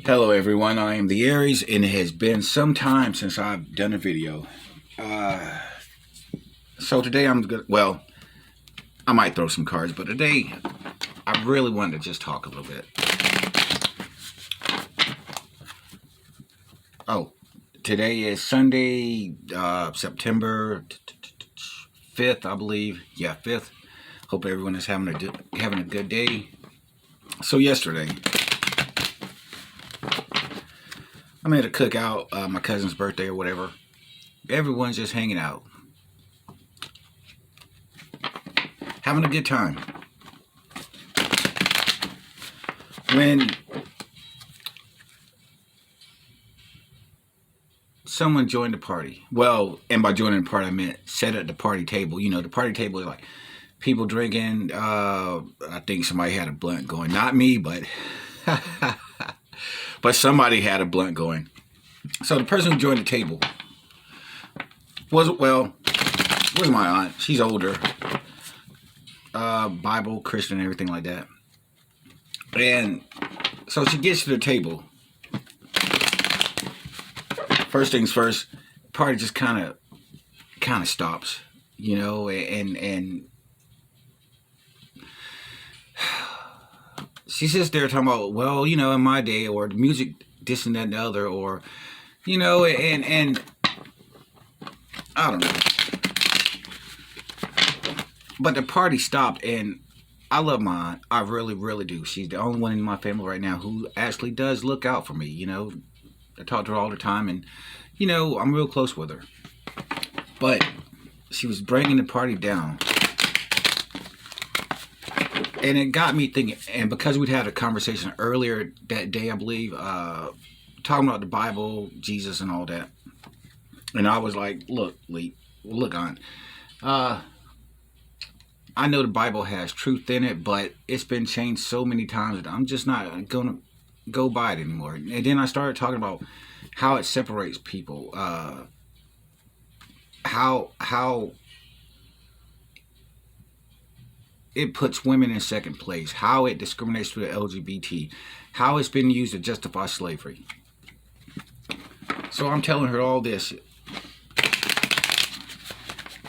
Hello everyone, I am the Aries, and it has been some time since I've done a video. So today I might throw some cards, but today I really wanted to just talk a little bit. Oh, today is Sunday, September 5th, I believe. Yeah, 5th. Hope everyone is having a good day. So yesterday, I'm at a cookout, my cousin's birthday or whatever. Everyone's just hanging out, having a good time. When someone joined the party, well, and by joining the party I meant sat at the party table. You know, the party table is like people drinking. I think somebody had a blunt going. Not me, but but somebody had a blunt going. So the person who joined the table was my aunt. She's older, Bible, Christian, everything like that. And so she gets to the table. First things first, party just kind of stops, you know, and she sits there talking about, well, you know, in my day, or the music, this and that and the other, or, you know, and I don't know. But the party stopped, and I love my aunt. I really, really do. She's the only one in my family right now who actually does look out for me, you know. I talk to her all the time, and, you know, I'm real close with her. But she was bringing the party down. And it got me thinking, and because we'd had a conversation earlier that day, I believe, talking about the Bible, Jesus, and all that. And I was like, look, Lee, look, Aunt, I know the Bible has truth in it, but it's been changed so many times that I'm just not going to go by it anymore. And then I started talking about how it separates people, how it puts women in second place, how it discriminates to the LGBT, how it's been used to justify slavery. So I'm telling her all this,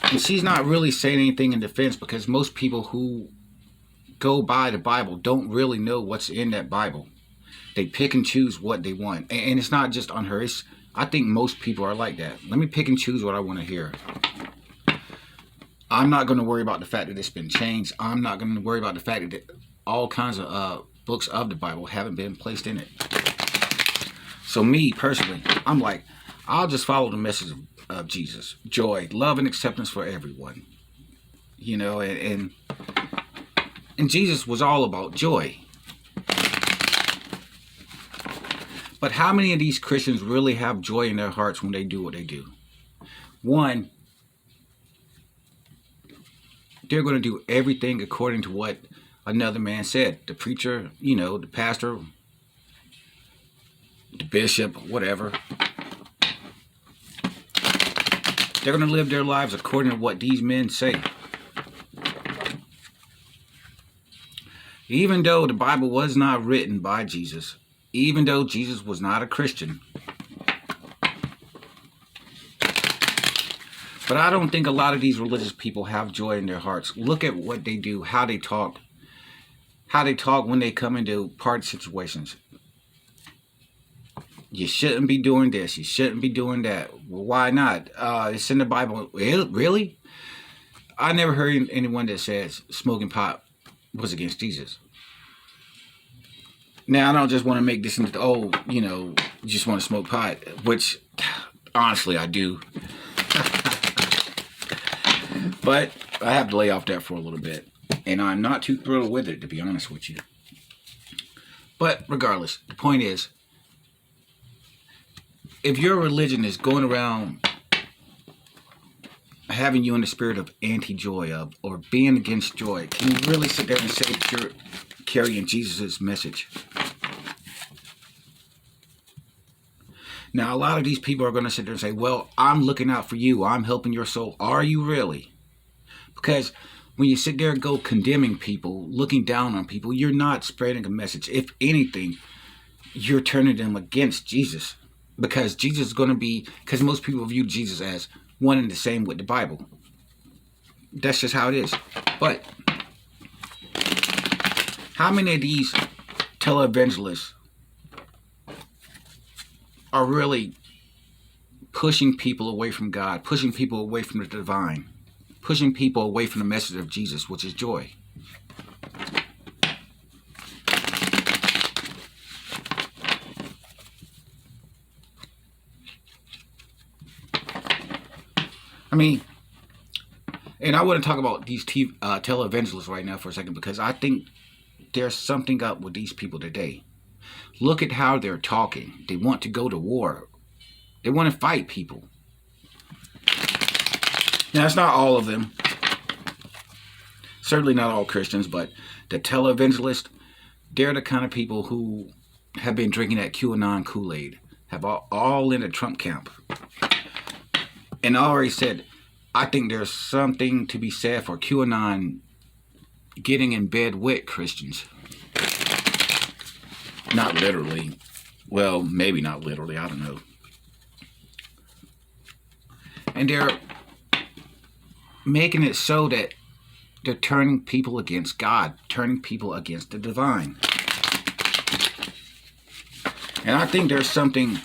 and she's not really saying anything in defense, because most people who go by the Bible don't really know what's in that Bible. They pick and choose what they want, and it's not just on her. I think most people are like that. Let me pick and choose what I want to hear. I'm not going to worry about the fact that it's been changed. I'm not going to worry about the fact that all kinds of books of the Bible haven't been placed in it. So me, personally, I'm like, I'll just follow the message of Jesus. Joy, love, and acceptance for everyone. You know, and Jesus was all about joy. But how many of these Christians really have joy in their hearts when they do what they do? One, they're going to do everything according to what another man said. The preacher, you know, the pastor, the bishop, whatever. They're going to live their lives according to what these men say. Even though the Bible was not written by Jesus, even though Jesus was not a Christian. But I don't think a lot of these religious people have joy in their hearts. Look at what they do, how they talk when they come into party situations. You shouldn't be doing this. You shouldn't be doing that. Well, why not? It's in the Bible. Really? I never heard anyone that says smoking pot was against Jesus. Now, I don't just want to make this into, you know, you just want to smoke pot, which, honestly, I do. But I have to lay off that for a little bit. And I'm not too thrilled with it, to be honest with you. But regardless, the point is, if your religion is going around having you in the spirit of anti-joy or being against joy, can you really sit there and say that you're carrying Jesus' message? Now, a lot of these people are going to sit there and say, well, I'm looking out for you. I'm helping your soul. Are you really? Because when you sit there and go condemning people, looking down on people, you're not spreading a message. If anything, you're turning them against Jesus. Because Jesus is going to be, because most people view Jesus as one and the same with the Bible. That's just how it is. But how many of these televangelists are really pushing people away from God, pushing people away from the divine, pushing people away from the message of Jesus, which is joy? I mean, and I want to talk about these televangelists right now for a second, because I think there's something up with these people today. Look at how they're talking. They want to go to war. They want to fight people. Now, it's not all of them. Certainly not all Christians, but the televangelists, they're the kind of people who have been drinking that QAnon Kool-Aid, have all in the Trump camp. And I already said, I think there's something to be said for QAnon getting in bed with Christians. Not literally. Well, maybe not literally. I don't know. And they're making it so that they're turning people against God, turning people against the divine. And I think there's something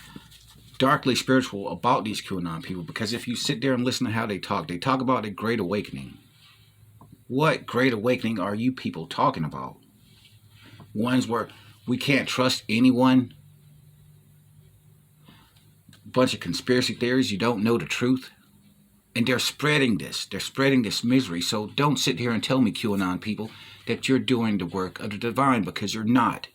darkly spiritual about these QAnon people, because if you sit there and listen to how they talk about a great awakening. What great awakening are you people talking about? Ones where we can't trust anyone? Bunch of conspiracy theories, you don't know the truth? And they're spreading this. They're spreading this misery. So don't sit here and tell me, QAnon people, that you're doing the work of the divine, because you're not.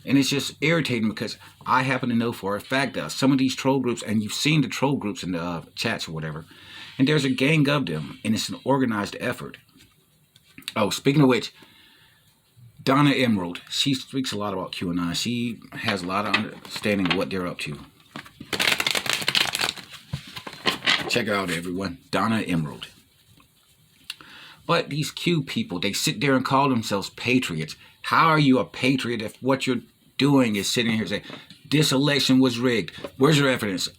And it's just irritating, because I happen to know for a fact that some of these troll groups, and you've seen the troll groups in the chats or whatever, and there's a gang of them, and it's an organized effort. Oh, speaking of which, Donna Emerald, she speaks a lot about QAnon. She has a lot of understanding of what they're up to. Check her out, everyone. Donna Emerald. But these Q people, they sit there and call themselves patriots. How are you a patriot if what you're doing is sitting here saying, this election was rigged? Where's your evidence?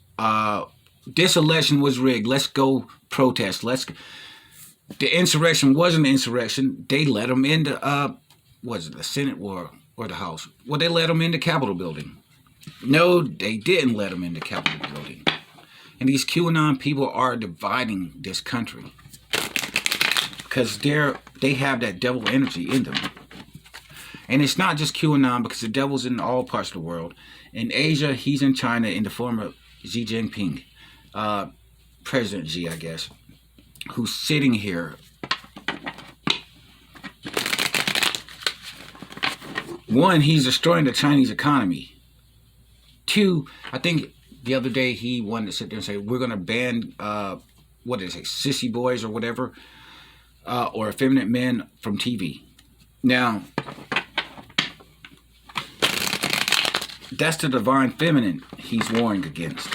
This election was rigged. Let's go protest. The insurrection wasn't an insurrection. They let them into, was it the Senate or the House? Well, they let them into Capitol building. No, they didn't let them into Capitol building. And these QAnon people are dividing this country, because they have that devil energy in them. And it's not just QAnon, because the devil's in all parts of the world. In Asia, he's in China in the form of Xi Jinping, President Xi, I guess, who's sitting here. One, he's destroying the Chinese economy. Two, I think the other day he wanted to sit there and say, we're going to ban, sissy boys or whatever, or effeminate men from TV. Now, that's the divine feminine he's warring against.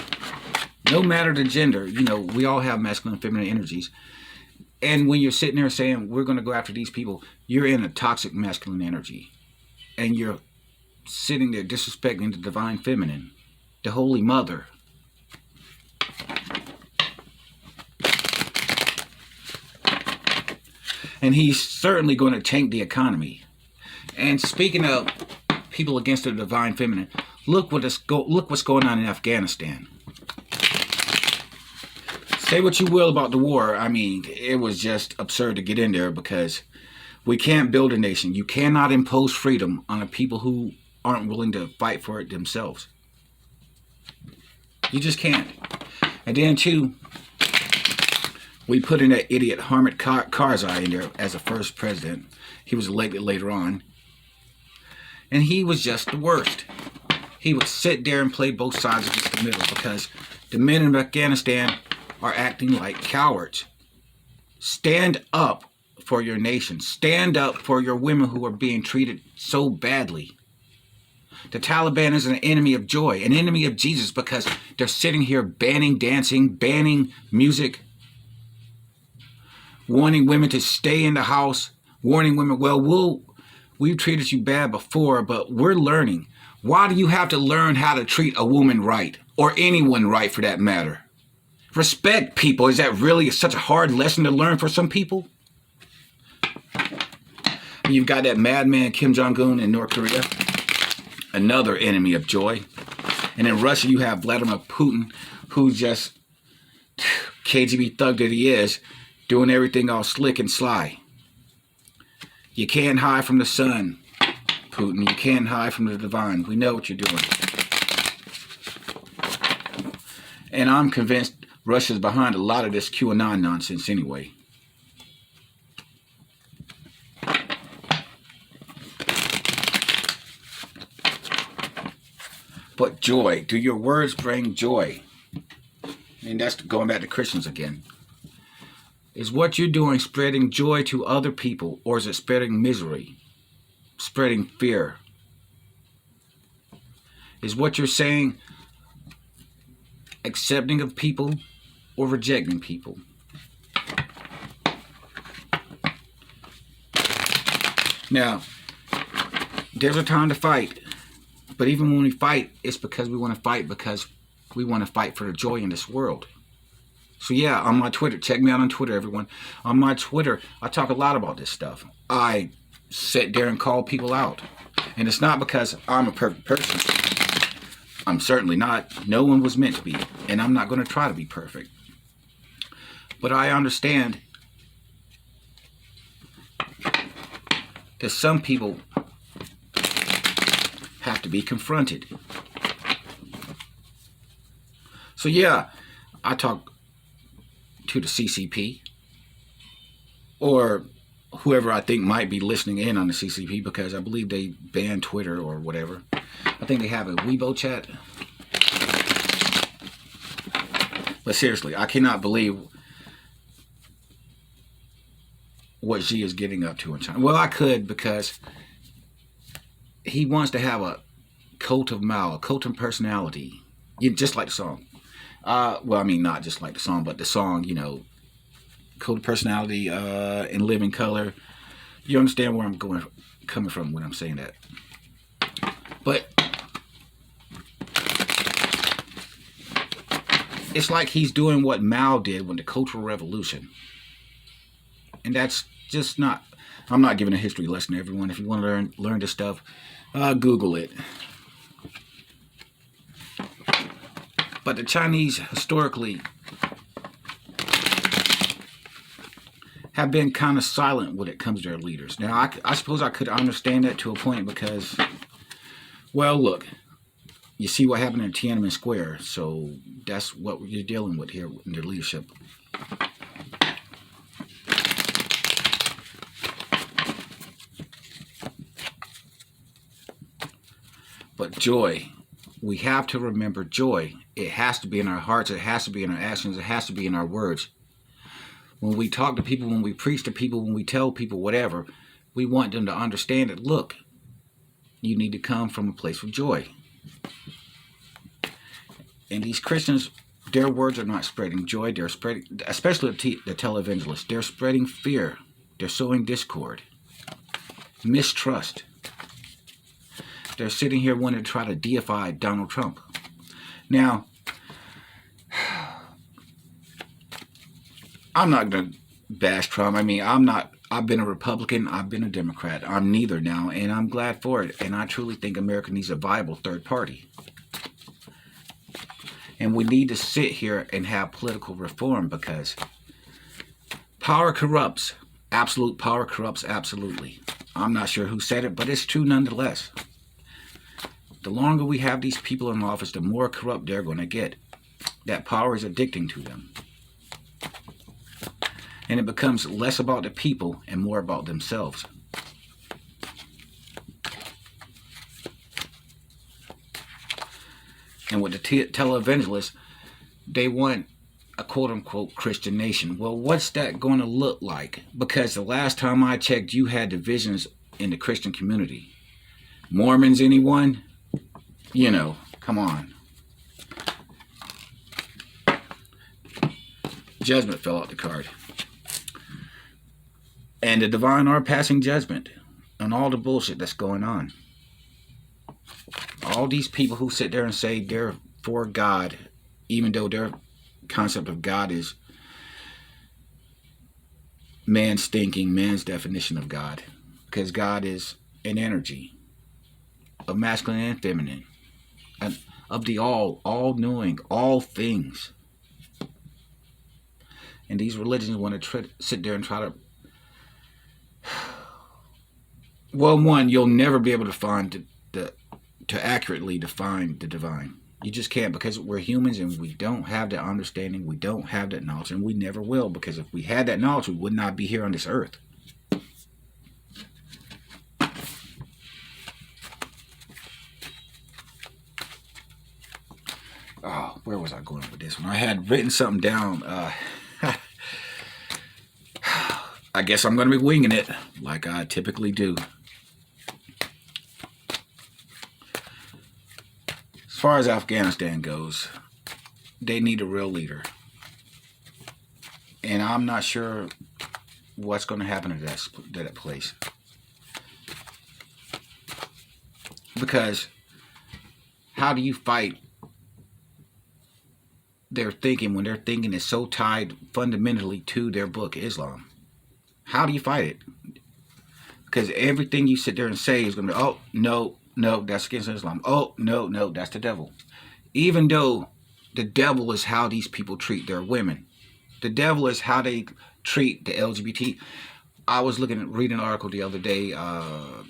No matter the gender, we all have masculine and feminine energies. And when you're sitting there saying, we're going to go after these people, you're in a toxic masculine energy. And you're sitting there disrespecting the divine feminine, the Holy Mother. And he's certainly going to tank the economy. And speaking of people against the divine feminine, look what's going on in Afghanistan. Say what you will about the war. I mean, it was just absurd to get in there, because we can't build a nation. You cannot impose freedom on the people who aren't willing to fight for it themselves. You just can't. And then, too, we put in that idiot Hamid Karzai in there as the first president. He was elected later on. And he was just the worst. He would sit there and play both sides against the middle, because the men in Afghanistan are acting like cowards. Stand up for your nation. Stand up for your women who are being treated so badly. The Taliban is an enemy of joy, an enemy of Jesus, because they're sitting here banning dancing, banning music, warning women to stay in the house, warning women, well, we've treated you bad before, but we're learning. Why do you have to learn how to treat a woman right, or anyone right for that matter? Respect people. Is that really such a hard lesson to learn for some people? You've got that madman Kim Jong-un in North Korea, another enemy of joy. And in Russia, you have Vladimir Putin, who's just KGB thug that he is, doing everything all slick and sly. You can't hide from the sun, Putin. You can't hide from the divine. We know what you're doing. And I'm convinced Russia's behind a lot of this QAnon nonsense anyway. But joy, do your words bring joy? And that's going back to Christians again. Is what you're doing spreading joy to other people, or is it spreading misery, spreading fear? Is what you're saying accepting of people or rejecting people? Now, there's a time to fight. But even when we fight, it's because we want to fight because we want to fight for the joy in this world. So yeah, on my Twitter, check me out on Twitter, everyone. On my Twitter, I talk a lot about this stuff. I sit there and call people out. And it's not because I'm a perfect person. I'm certainly not. No one was meant to be. And I'm not going to try to be perfect. But I understand that some people have to be confronted. So yeah, I talk to the CCP or whoever I think might be listening in on the CCP, because I believe they banned Twitter or whatever. I think they have a Weibo chat. But seriously, I cannot believe what Xi is getting up to in China. Well, I could, because he wants to have a cult of Mao, a cult of personality, just like the song. Well, I mean, not just like the song, but the song, you know, cult of personality in living color. You understand where I'm coming from when I'm saying that. But it's like he's doing what Mao did with the Cultural Revolution. And that's just not, I'm not giving a history lesson to everyone. If you want to learn this stuff, Google it. But the Chinese historically have been kind of silent when it comes to their leaders. Now, I suppose I could understand that to a point because, well, look, you see what happened in Tiananmen Square, so that's what you're dealing with here in their leadership. But joy, we have to remember joy. It has to be in our hearts, it has to be in our actions, it has to be in our words. When we talk to people, when we preach to people, when we tell people whatever, we want them to understand that, look, you need to come from a place of joy. And these Christians, their words are not spreading joy, they're spreading, especially the televangelists, they're spreading fear, they're sowing discord, mistrust. They're sitting here wanting to try to deify Donald Trump. Now, I'm not going to bash Trump. I mean, I've been a Republican, I've been a Democrat. I'm neither now, and I'm glad for it. And I truly think America needs a viable third party. And we need to sit here and have political reform, because power corrupts. Absolute power corrupts absolutely. I'm not sure who said it, but it's true nonetheless. The longer we have these people in office, the more corrupt they're going to get. That power is addicting to them. And it becomes less about the people and more about themselves. And with the televangelists, they want a quote-unquote Christian nation. Well, what's that going to look like? Because the last time I checked, you had divisions in the Christian community. Mormons, anyone? You know, come on. Judgment fell out the card. And the divine are passing judgment on all the bullshit that's going on. All these people who sit there and say they're for God, even though their concept of God is man's thinking, man's definition of God. Because God is an energy of masculine and feminine, and of the all knowing, all things. And these religions want to sit there and try to. Well, one, you'll never be able to find to accurately define the divine. You just can't, because we're humans and we don't have that understanding, we don't have that knowledge, and we never will, because if we had that knowledge, we would not be here on this earth. Oh, where was I going with this one? I had written something down. I guess I'm going to be winging it like I typically do. As far as Afghanistan goes, they need a real leader. And I'm not sure what's going to happen to that place. Because how do you fight their thinking when their thinking is so tied fundamentally to their book, Islam? How do you fight it? Because everything you sit there and say is going to be, oh, no, that's against Islam. Oh, no, that's the devil. Even though the devil is how these people treat their women. The devil is how they treat the LGBT. I was reading an article the other day. The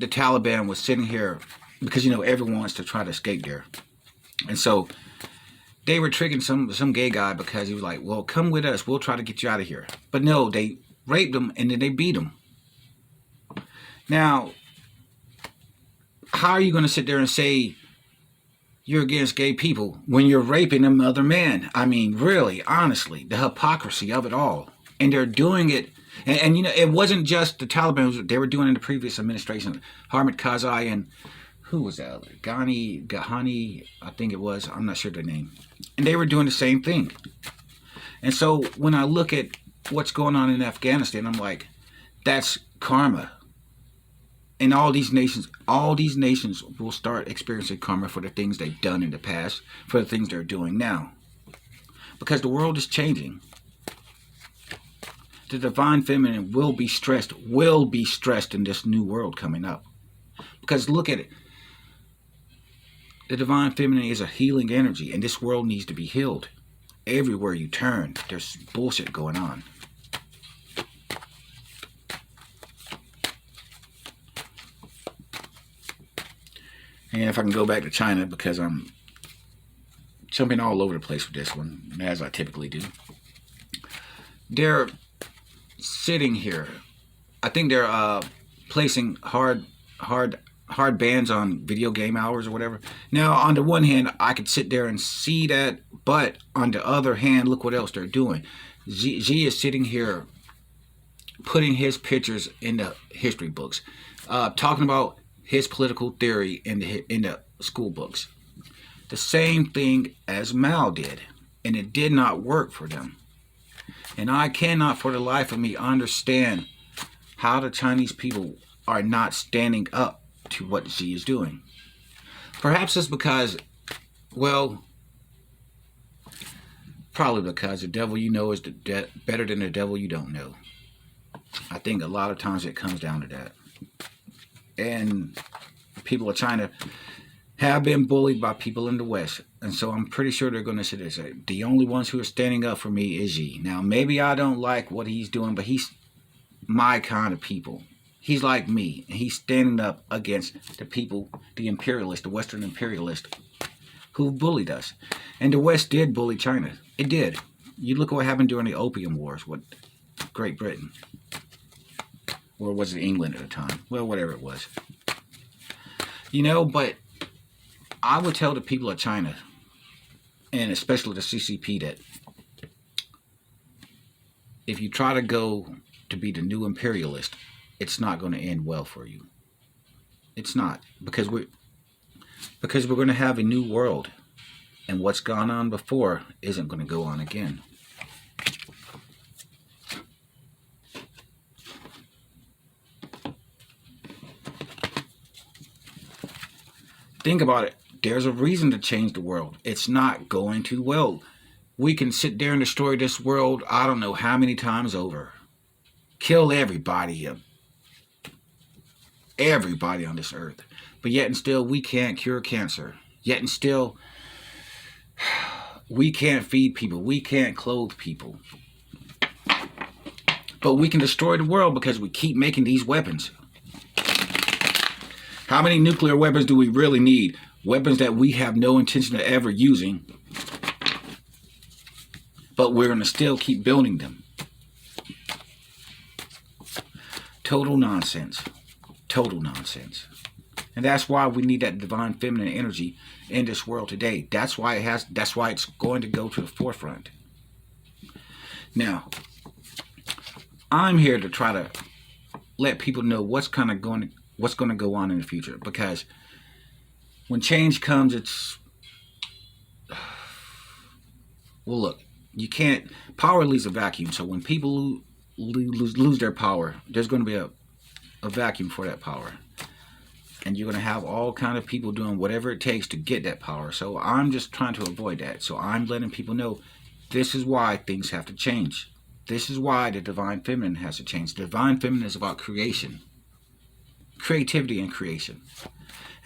Taliban was sitting here because, everyone wants to try to escape there. And so they were tricking some gay guy because he was like, well, come with us. We'll try to get you out of here. But no, they raped him and then they beat him. Now, how are you going to sit there and say you're against gay people when you're raping another man? I mean, really, honestly, the hypocrisy of it all. And they're doing it. And it wasn't just the Taliban. They were doing it in the previous administration. Hamid Karzai and who was that? Ghani, I think it was. I'm not sure their name. And they were doing the same thing. And so when I look at what's going on in Afghanistan, I'm like, that's karma. And all these nations will start experiencing karma for the things they've done in the past, for the things they're doing now. Because the world is changing. The divine feminine will be stressed in this new world coming up. Because look at it. The divine feminine is a healing energy, and this world needs to be healed. Everywhere you turn, there's bullshit going on. And if I can go back to China, because I'm jumping all over the place with this one, as I typically do. They're sitting here. I think they're placing hard bans on video game hours or whatever. Now, on the one hand, I could sit there and see that, but on the other hand, look what else they're doing. Xi is sitting here putting his pictures in the history books, talking about his political theory in the school books. The same thing as Mao did, and it did not work for them. And I cannot for the life of me understand how the Chinese people are not standing up to what Xi is doing. Perhaps it's because, well, probably because the devil you know is better than the devil you don't know. I think a lot of times it comes down to that. And people of China have been bullied by people in the West. And so I'm pretty sure they're going to sit there and say, the only ones who are standing up for me is Xi. Now, maybe I don't like what he's doing, but he's my kind of people. He's like me. And he's standing up against the people, the imperialists, the Western imperialists, who bullied us. And the West did bully China. It did. You look at what happened during the Opium Wars with Great Britain. Or was it England at the time? Well, whatever it was. But I would tell the people of China, and especially the CCP, that if you try to go to be the new imperialist, it's not going to end well for you. It's not. Because Because we're going to have a new world. And what's gone on before isn't going to go on again. Think about it. There's a reason to change the world. It's not going too well. We can sit there and destroy this world, I don't know how many times over. Kill everybody on this earth. But yet and still, we can't cure cancer. Yet and still, we can't feed people. We can't clothe people. But we can destroy the world because we keep making these weapons. How many nuclear weapons do we really need? Weapons that we have no intention of ever using. But we're going to still keep building them. Total nonsense. Total nonsense. And that's why we need that divine feminine energy in this world today. That's why it's going to go to the forefront. Now, I'm here to try to let people know what's going to go on in the future, because when change comes, it's, well, look, you can't, power leaves a vacuum. So when people lose their power, there's going to be a vacuum for that power. And you're going to have all kind of people doing whatever it takes to get that power. So I'm just trying to avoid that. So I'm letting people know this is why things have to change. This is why the divine feminine has to change. The divine feminine is about creation. Creativity and creation.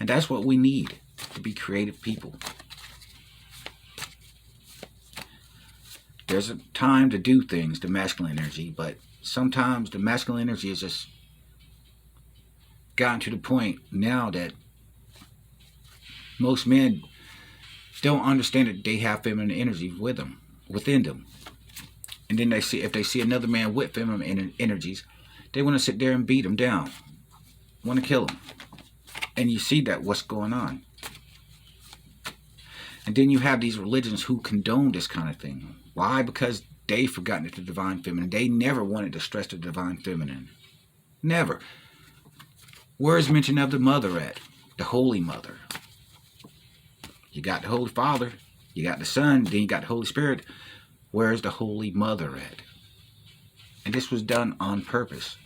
And that's what we need, to be creative people. There's a time to do things, the masculine energy, but sometimes the masculine energy is just gotten to the point now that most men don't understand that they have feminine energy within them. And then if they see another man with feminine energies, they want to sit there and beat him down, want to kill him. And you see that what's going on. And then you have these religions who condone this kind of thing. Why? Because they've forgotten it's the divine feminine. They never wanted to stress the divine feminine. Never. Where's mention of the mother at? The Holy Mother. You got the Holy Father, you got the Son, then you got the Holy Spirit. Where's the Holy Mother at? And this was done on purpose.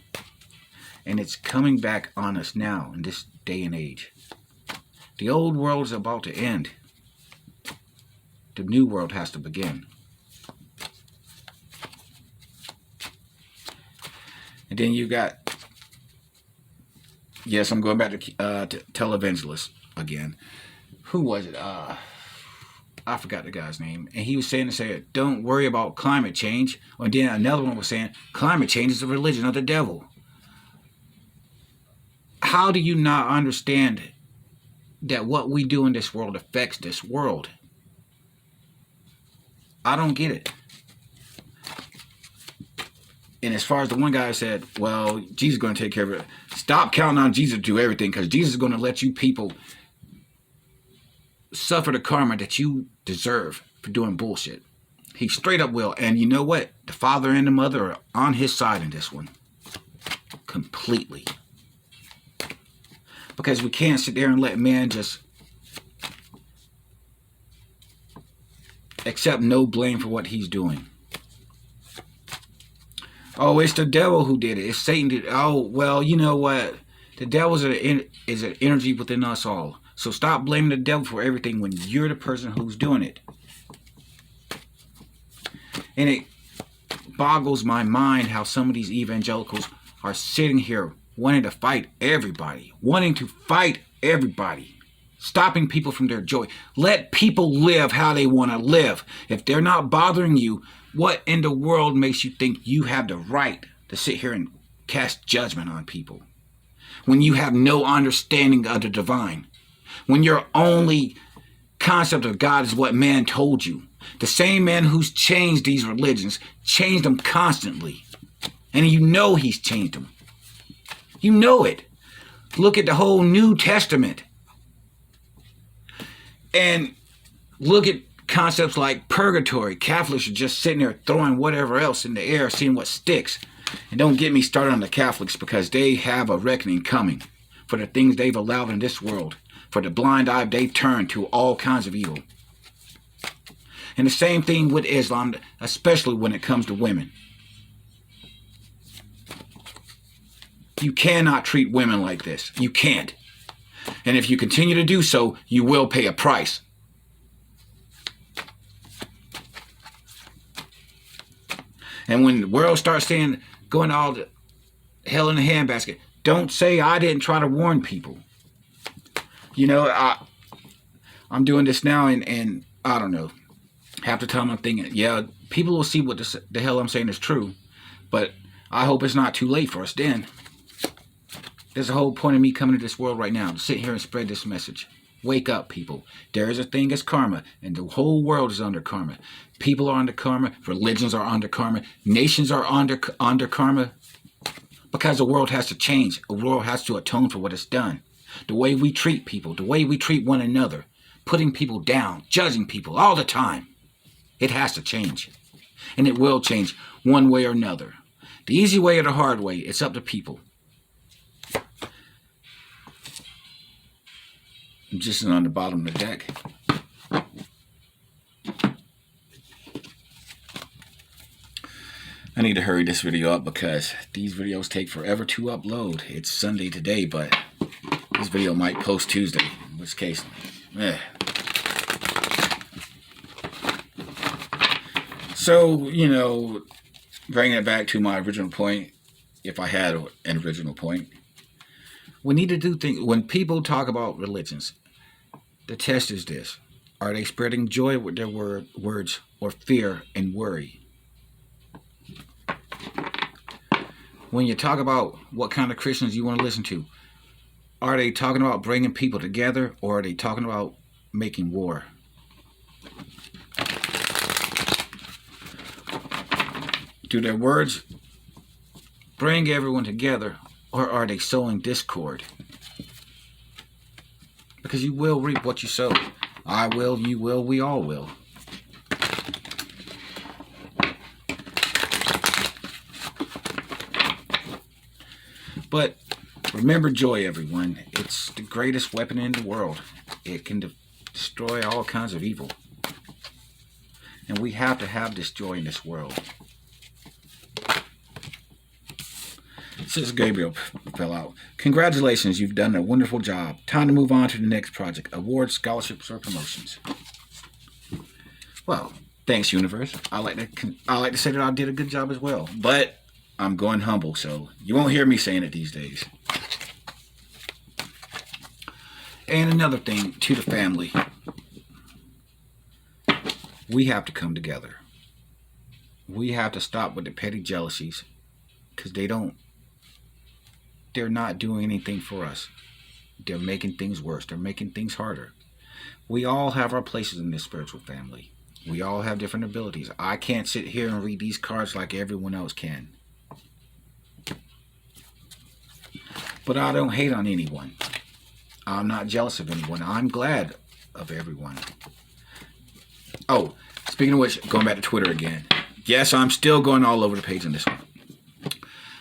And it's coming back on us now in this day and age. The old world is about to end. The new world has to begin. And then you got, yes, I'm going back to televangelist again. Who was it? I forgot the guy's name. And he was saying, don't worry about climate change. And then another one was saying, climate change is the religion of the devil. How do you not understand that what we do in this world affects this world? I don't get it. And as far as the one guy said, well, Jesus is going to take care of it. Stop counting on Jesus to do everything, because Jesus is going to let you people suffer the karma that you deserve for doing bullshit. He straight up will. And you know what? The father and the mother are on his side in this one. Completely. Because we can't sit there and let man just accept no blame for what he's doing. Oh, it's the devil who did it. It's Satan did it. Oh, well, you know what? The devil is an energy within us all. So stop blaming the devil for everything when you're the person who's doing it. And it boggles my mind how some of these evangelicals are sitting here wanting to fight everybody. Stopping people from their joy. Let people live how they want to live. If they're not bothering you, what in the world makes you think you have the right to sit here and cast judgment on people? When you have no understanding of the divine. When your only concept of God is what man told you. The same man who's changed these religions, changed them constantly. And you know he's changed them. You know it. Look at the whole New Testament. And look at concepts like purgatory. Catholics are just sitting there throwing whatever else in the air, seeing what sticks. And don't get me started on the Catholics, because they have a reckoning coming for the things they've allowed in this world. For the blind eye, they turn to all kinds of evil. And the same thing with Islam, especially when it comes to women. You cannot treat women like this. You can't. And if you continue to do so, you will pay a price. And when the world starts saying, going all to hell in a handbasket, don't say I didn't try to warn people. You know, I'm doing this now, and I don't know. Half the time I'm thinking, yeah, people will see what the hell I'm saying is true. But I hope it's not too late for us then. There's a whole point of me coming to this world right now, to sit here and spread this message. Wake up, people. There is a thing as karma, and the whole world is under karma. People are under karma. Religions are under karma. Nations are under karma. Because the world has to change. The world has to atone for what it's done. The way we treat people, the way we treat one another, putting people down, judging people all the time. It has to change. And it will change one way or another. The easy way or the hard way, it's up to people. I'm just on the bottom of the deck. I need to hurry this video up because these videos take forever to upload. It's Sunday today, but this video might post Tuesday, in which case, So, you know, bringing it back to my original point, if I had an original point, we need to do things. When people talk about religions, the test is this. Are they spreading joy with their words or fear and worry? When you talk about what kind of Christians you want to listen to, are they talking about bringing people together, or are they talking about making war? Do their words bring everyone together, or are they sowing discord? Because you will reap what you sow. I will, you will, we all will. But remember joy, everyone. It's the greatest weapon in the world. It can destroy all kinds of evil. And we have to have this joy in this world. Since Gabriel fell out. Congratulations, you've done a wonderful job. Time to move on to the next project. Awards, scholarships, or promotions. Well, thanks, universe. I like to say that I did a good job as well. But I'm going humble, so you won't hear me saying it these days. And another thing to the family. We have to come together. We have to stop with the petty jealousies. Because they're not doing anything for us. They're making things worse. They're making things harder. We all have our places in this spiritual family. We all have different abilities. I can't sit here and read these cards like everyone else can. But I don't hate on anyone. I'm not jealous of anyone. I'm glad of everyone. Oh, speaking of which, going back to Twitter again. Yes, I'm still going all over the page on this one.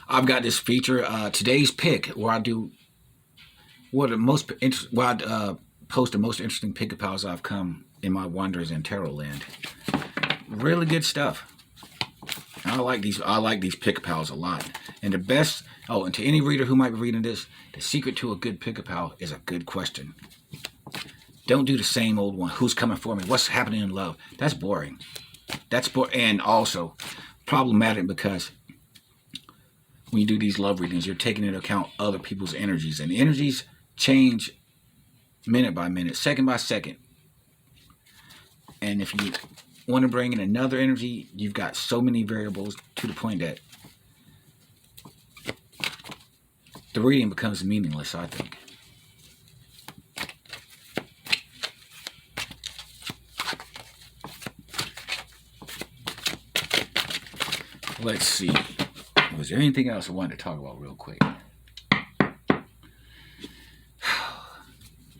I've got this feature, today's pick, where I do post the most interesting pick pals I've come in my wanderings in Tarot Land. Really good stuff. I like these pick pals a lot. And the best, and to any reader who might be reading this, the secret to a good pick pal is a good question. Don't do the same old one. Who's coming for me? What's happening in love? That's boring. And also problematic because when you do these love readings, you're taking into account other people's energies. And energies change minute by minute, second by second. And if you want to bring in another energy, you've got so many variables to the point that the reading becomes meaningless, I think. Let's see. Was there anything else I wanted to talk about real quick?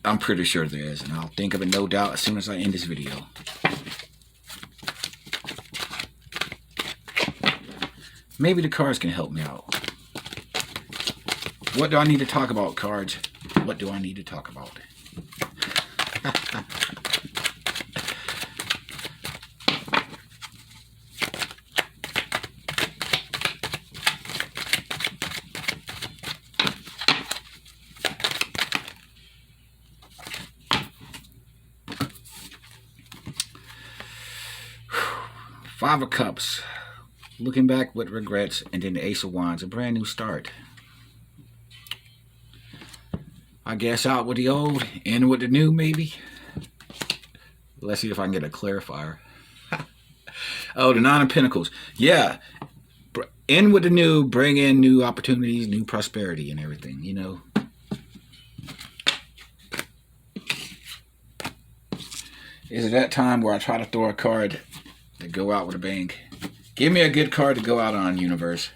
I'm pretty sure there is, and I'll think of it, no doubt, as soon as I end this video. Maybe the cards can help me out. What do I need to talk about, cards? What do I need to talk about? Five of Cups. Looking back with regrets, and then the Ace of Wands, a brand new start. I guess out with the old, in with the new, maybe. Let's see if I can get a clarifier. Oh, the Nine of Pentacles. Yeah, in with the new, bring in new opportunities, new prosperity, and everything. You know. Is it that time where I try to throw a card to go out with a bang? Give me a good card to go out on, universe.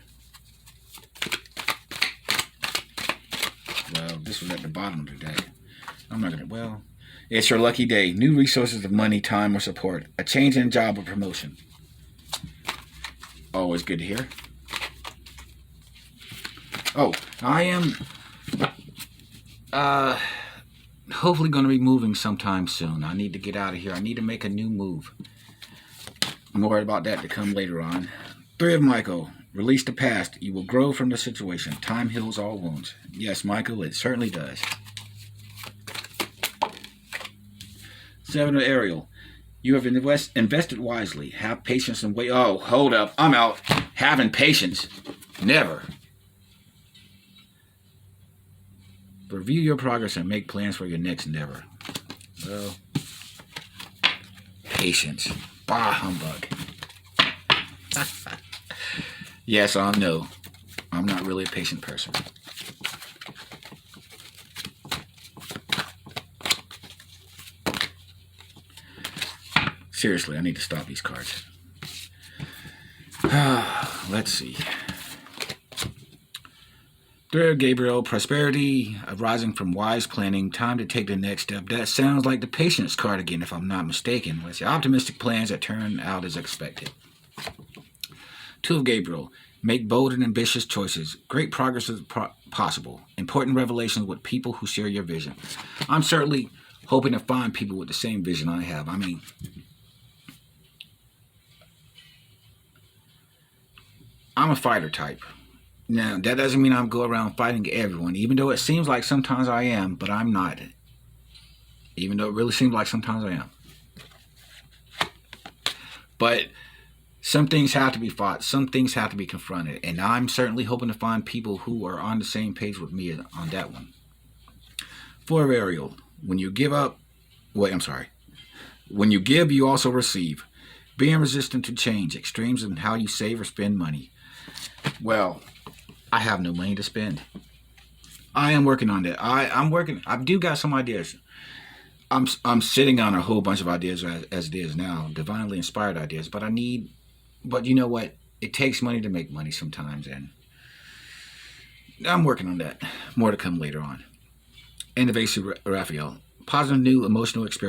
Well, this was at the bottom of the deck. I'm not going to, well, it's your lucky day. New resources of money, time, or support. A change in job or promotion. Always good to hear. Oh, I am hopefully going to be moving sometime soon. I need to get out of here. I need to make a new move. I'm worried about that to come later on. Three of Michael. Release the past. You will grow from the situation. Time heals all wounds. Yes, Michael, it certainly does. Seven of Ariel. You have invested wisely. Have patience and wait. Oh, hold up. I'm out. Having patience. Never. Review your progress and make plans for your next endeavor. Well, patience. Bah, humbug. Yes, I know. I'm not really a patient person. Seriously, I need to stop these cards. Let's see. Third, Gabriel, prosperity, arising from wise planning, time to take the next step. That sounds like the patience card again, if I'm not mistaken. Let's see, optimistic plans that turn out as expected. Two of Gabriel, make bold and ambitious choices. Great progress is possible. Important revelations with people who share your vision. I'm certainly hoping to find people with the same vision I have. I mean, I'm a fighter type. Now, that doesn't mean I'm going around fighting everyone, even though it seems like sometimes I am, but I'm not. Even though it really seems like sometimes I am. But some things have to be fought. Some things have to be confronted. And I'm certainly hoping to find people who are on the same page with me on that one. Four of Ariel. When you give up... Wait, I'm sorry. When you give, you also receive. Being resistant to change. Extremes in how you save or spend money. Well, I have no money to spend. I am working on that. I'm working. I do got some ideas. I'm sitting on a whole bunch of ideas as it is now, divinely inspired ideas. But you know what? It takes money to make money sometimes, and I'm working on that. More to come later on. And the Ace of Raphael. Positive new emotional experience.